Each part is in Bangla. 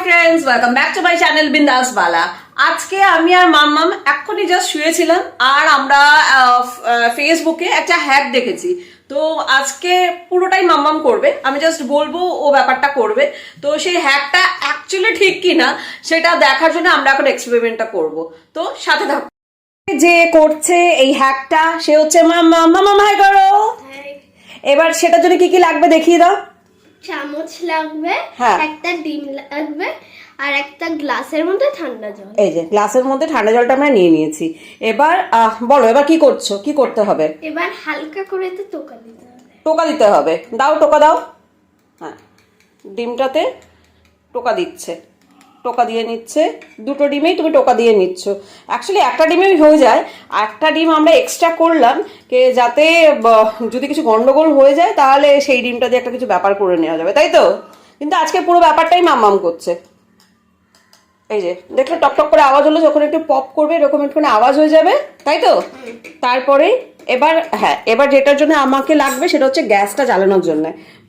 Friends, welcome back to my channel বিন্দাস বালা। আজকে আমি আর মাম্মাম এক্ষুনি জাস্ট শুয়েছিলাম আর আমরা ফেসবুকে একটা হ্যাক দেখেছি। তো আজকে পুরোটাই মাম্মাম করবে, আমি জাস্ট বলবো ও ব্যাপারটা করবে। তো সেই হ্যাকটা অ্যাকচুয়ালি ঠিক কিনা সেটা দেখার জন্য আমরা এখন এক্সপেরিমেন্টটা করব। তো সাথে থাকো। যে করছে এই হ্যাকটা সে হচ্ছে মাম্মাম। মাম্মাম হাই করো। এবার সেটার জন্য কি কি লাগবে দেখিয়ে দাও। চামচ লাগবে, হ্যাঁ, একটা ডিম লাগবে আর একটা গ্লাসের মধ্যে ঠান্ডা জল। এই যে গ্লাসের মধ্যে ঠান্ডা জলটা আমরা নিয়ে নিয়েছি। এবার বলো এবার কি করছো, কি করতে হবে? এবার হালকা করে তো টোকা দিতে হবে। টোকা দিতে হবে, দাও টোকা দাও। হ্যাঁ, ডিমটাতে টোকা দিচ্ছে, টোকা দিয়ে নিচ্ছে। দুটো ডিমেই তুমি টোকা দিয়ে নিচ্ছ। অ্যাকচুয়ালি একটা ডিমেই হয়ে যায়, একটা ডিম আমরা এক্সট্রা করলাম কে যাতে যদি কিছু গন্ডগোল হয়ে যায় তাহলে সেই ডিমটা দিয়ে একটা কিছু ব্যাপার করে নেওয়া যাবে, তাই তো? কিন্তু আজকে পুরো ব্যাপারটাই মাম্মাম করছে। এই যে দেখলে টকটক করে আওয়াজ হলো, যখন একটু পপ করবে এরকম একটুখানি আওয়াজ হয়ে যাবে, তাই তো? তারপরে এবার হ্যাঁ, এবার যেটার জন্য আমাকে লাগবে সেটা হচ্ছে গ্যাসটা জ্বালানোর জন্য।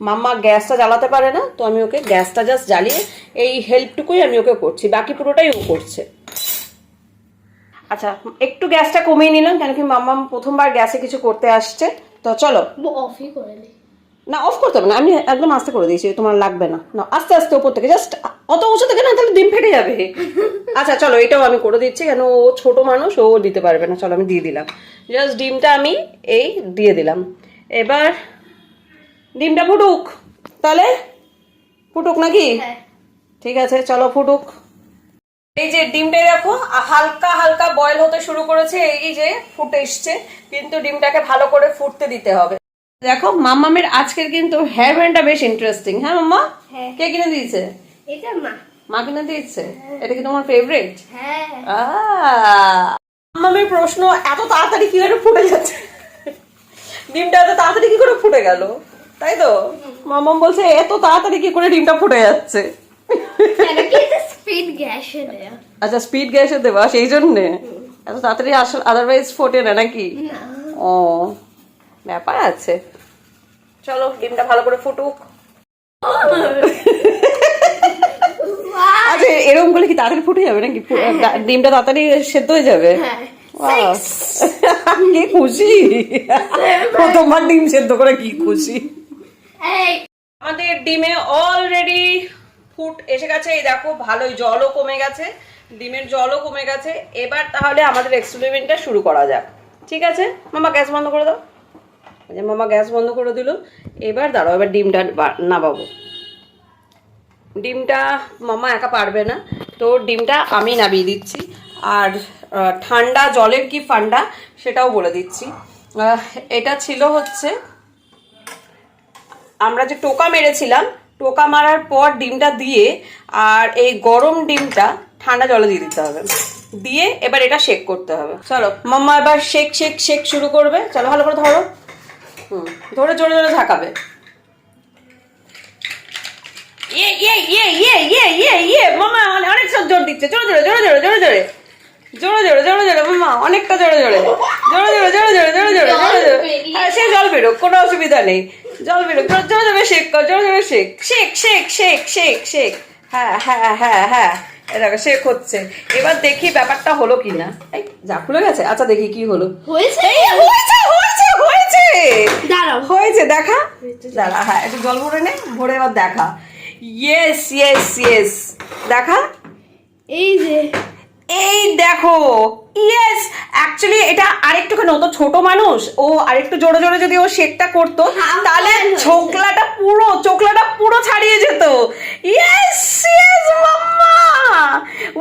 মাম্মা গ্যাসটা জ্বালাতে পারে না, তো আমি ওকে গ্যাসটা জাস্ট জ্বালিয়ে এই হেল্পটুকুই আমি ওকে করছি, বাকি পুরোটাই ও করছে। আচ্ছা, একটু গ্যাসটা কমিয়ে নিলাম কেন কি মাম্মা প্রথমবার গ্যাসে কিছু করতে আসছে। তো চলো অফই করে নে। না, অফ করতে হবে না, আমি একদম আস্তে করে দিয়েছি, তোমার লাগবে না। না, আস্তে আস্তে ওপর থেকে, জাস্ট অত উঁচু থেকে না, তাহলে ডিম ফেটে যাবে। আচ্ছা চলো, এটাও আমি করে দিচ্ছি, কেন ও ছোট মানুষ, ও দিতে পারবে না। চলো আমি দিয়ে দিলাম, জাস্ট ডিমটা আমি এই দিয়ে দিলাম। এবার ডিমটা ফুটুক, তাহলে ফুটুক নাকি? ঠিক আছে, চলো ফুটুক। এই যে ডিমটা দেখো হালকা হালকা বয়েল হতে শুরু করেছে, এই যে ফুটে এসছে, কিন্তু ডিমটাকে ভালো করে ফুটতে দিতে হবে। দেখো মাম্মামের আজকের কিন্তু হেয়ার ব্যান্ডটা বেশ ইন্টারেস্টিং। হ্যাঁ মাম্মা, কে কিনে দিয়েছে? এটা মা। মা কিনে দিয়েছে? এটা কি তোমার ফেভারিট? হ্যাঁ। মাম্মামের প্রশ্ন, এত তাড়াতাড়ি কি করে ফুটে যাচ্ছে? ডিমটা এত তাড়াতাড়ি কি করে ফুটে গেল, তাই তো? মাম্মাম বলছে এত তাড়াতাড়ি কি করে ডিমটা ফুটে যাচ্ছে। স্পিড গ্যাসে দেয়া। আচ্ছা, স্পিড গ্যাসে দেবা সেই জন্যে এত তাড়াতাড়ি আসলে, আদারওয়াইজ ফোটে না নাকি? ও ব্যাপার আছে। চলো ডিমটা ভালো করে ফুটুক। আচ্ছা, এরকম করলে কি তাড়াতাড়ি ফুটে যাবে নাকি? ডিমটা তাড়াতাড়ি সেদ্ধ হয়ে যাবে? কি খুশি, প্রথমবার ডিম সেদ্ধ করে কি খুশি। আমাদের ডিমে অলরেডি ফুট এসে গেছে, এই দেখো ভালোই জলও কমে গেছে, ডিমের জলও কমে গেছে। এবার তাহলে আমাদের এক্সপেরিমেন্টটা শুরু করা যাক, ঠিক আছে? মামা গ্যাস বন্ধ করে দাও। মামা গ্যাস বন্ধ করে দিল। এবার দাঁড়াও, এবার ডিমটা নামাবো। ডিমটা মামা একা পারবে না, তো ডিমটা আমি নামিয়ে দিচ্ছি। আর ঠান্ডা জলের কি ফান্ডা সেটাও বলে দিচ্ছি। এটা ছিল হচ্ছে আমরা যে টোকা মেরেছিলাম, টোকা মারার পর ডিমটা দিয়ে, আর এই গরম ডিমটা ঠান্ডা জলে দিয়ে দিতে হবে, দিয়ে এবার এটা শেক করতে হবে। চলো মাম্মা এবার শেক শেক শেক শুরু করবে। চলো ভালো করে ধরো, ধরে জোরে জোরে ঝাঁকাবে। মামা অনেক সব জোর দিচ্ছে, জোরে জোরে জোরে জোরে জোরে জোরে জোরে জোরে জোরে জোরে মামা, অনেকটা জোরে জোরে জোরে জোরে জোরে জোরে জোরে জোরে জোরে জোরে। হ্যাঁ, সে জল বেরোক, কোনো অসুবিধা নেই, জল বেরোক। জোরে জোরে শেক কর, জোরে জোরে shake shake shake shake shake shake. হ্যাঁ হ্যাঁ হ্যাঁ হ্যাঁ, দেখো শেক হচ্ছে। এবার দেখি ব্যাপারটা হলো কিনা। এই যা খুলে গেছে। আচ্ছা দেখি কি হলো। হয়েছে হয়েছে হয়েছে হয়েছে, দাঁড়াও, হয়েছে দেখা। দাঁড়া, হ্যাঁ একটু জল ভরে নে, ভরে এবার দেখা। ইয়েস ইয়েস ইয়েস, দেখা। এই যে এই দেখো, ইয়েস। অ্যাকচুয়ালি এটা আরেকটুখানি, ও তো ছোট মানুষ, ও আরেকটু জোরে জোরে যদি ও শেকটা করতো তাহলে চোখলাটা পুরো ছাড়িয়ে যেত। Yes yes mamma,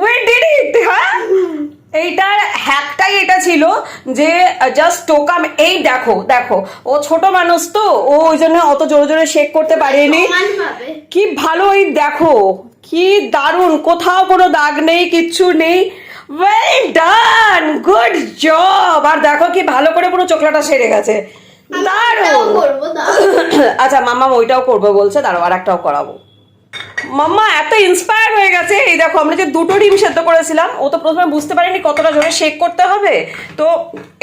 we did it. হ্যাঁ, এইটার হ্যাকটাই এটা ছিল যে জাস্ট টোকা। এই দেখো দেখো, ও ছোট মানুষ তো, ও ওই জন্য অত জোরে জোরে শেক করতে পারেনি। কি ভালো, এই দেখো কি দারুণ, কোথাও কোনো দাগ নেই, কিচ্ছু নেই। Well done, good job. আর দেখো কি ভালো করে পুরো চোখলাটা সেরে গেছে, দারুণ। আচ্ছা মাম্মা ওইটাও করবে বলছে, দাঁড়াও আর একটাও করাবো। মাম্মা এত ইন্সপায়ার হয়ে গেছে। এই দেখো আমরা যে দুটো ডিম সেদ্ধ করেছিলাম, ও তো প্রথমে বুঝতে পারেনি কতটা জোরে শেক করতে হবে, তো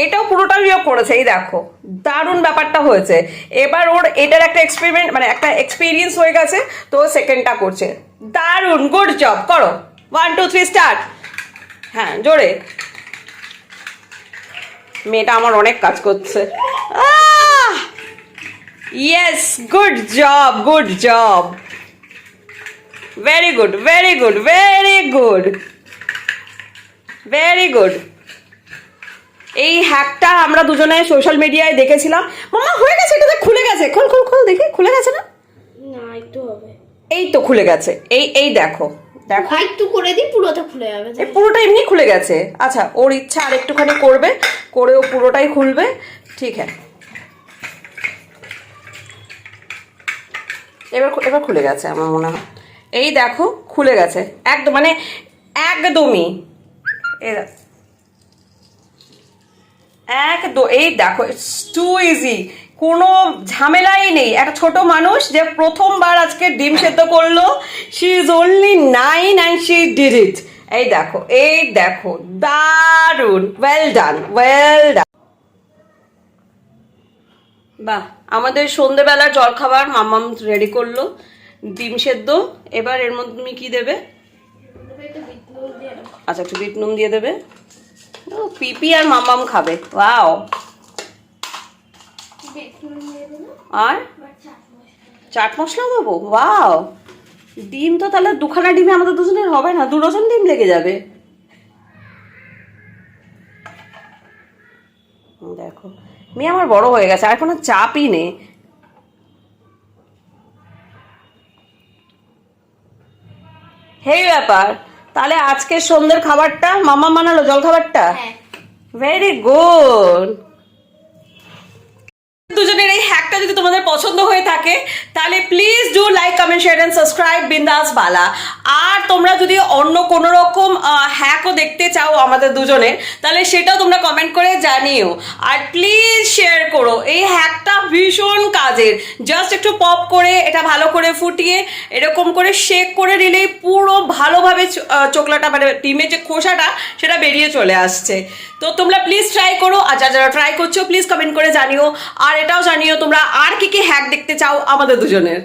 এটাও পুরোটাই করেছে। এই দেখো দারুণ ব্যাপারটা হয়েছে। এবার ওর এটার একটা এক্সপেরিমেন্ট, মানে একটা এক্সপিরিয়েন্স হয়ে গেছে, তো সেকেন্ডটা করছে। দারুণ, গুড জব, করো 1 2 3 স্টার্ট। হ্যাঁ জোরে। মেয়েটা আমার অনেক কাজ করছে। Yes, good job, good job, very good, very good, very good, very good. এই হ্যাকটা আমরা দুজনে সোশ্যাল মিডিয়ায় দেখেছিলাম। মামা হয়ে গেছে, এটা খুলে গেছে, খোল খোল খোল দেখি, খুলে গেছে না? না একটু হবে। এই তো খুলে গেছে, এই দেখো দেখো, একটু করে দিই, পুরোটা খুলে যাবে। এই পুরোটা এমনি খুলে গেছে। আচ্ছা, ওর ইচ্ছা আর একটুখানি করবে, করেও পুরোটাই খুলবে। ঠিক হ্যাঁ, এবার খুলে গেছে আমার মনে হয়। এই দেখো খুলে গেছে একদম, মানে একদমই। একদম, এই দেখো, ইটস টু ইজি, কোনো ঝামেলাই নেই। একটা ছোট মানুষ যে প্রথমবার আজকে ডিম সেদ্ধ করলো, she is only 9 and she did it. এই দেখো, এই দেখো, দারুণ, ওয়েল ডান, ওয়েল ডান। বাহ, আমাদের সন্ধেবেলার জলখাবার মাম্মাম রেডি করলো, ডিম সেদ্ধ। এবার এর মধ্যে তুমি কি দেবে? আচ্ছা, একটু বিট নুন দিয়ে দেবে। ও, পিপি আর মাম্মাম খাবে, ওয়াও। আর চাট মশলা দেবো, ওয়াও। ডিম তো তাহলে দুখানা ডিমে আমাদের দুজনের হবে না, 2 ডজন ডিম লেগে যাবে। দেখো, মেয়ে আমার বড় হয়ে গেছে, আর কোনো চাপই নেই। হেই ব্যাপার, তাহলে আজকের সন্ধ্যের খাবারটা মামা বানালো, জল খাবারটা। Very good. দুজনের এই হ্যাকটা যদি তোমাদের পছন্দ হয়ে থাকে তাহলে please do like, comment, share and subscribe Bindaas Bala. আর তোমরা যদি অন্য কোনো রকম হ্যাকও দেখতে চাও আমাদের দুজনের, তাহলে সেটাও তোমরা কমেন্ট করে জানিও। আর প্লিজ শেয়ার করো, এই হ্যাকটা ভীষণ কাজের। জাস্ট একটু পপ করে এটা ভালো করে ফুটিয়ে এরকম করে শেক করে নিলেই পুরো ভালোভাবে চোকলাটা, মানে ডিমের যে খোসাটা সেটা বেরিয়ে চলে আসছে। তো তোমরা প্লিজ ট্রাই করো, আর যারা ট্রাই করছো প্লিজ কমেন্ট করে জানিও। আর এটাও জানিও তোমরা আর কি কি হ্যাক দেখতে চাও আমাদের দুজনের।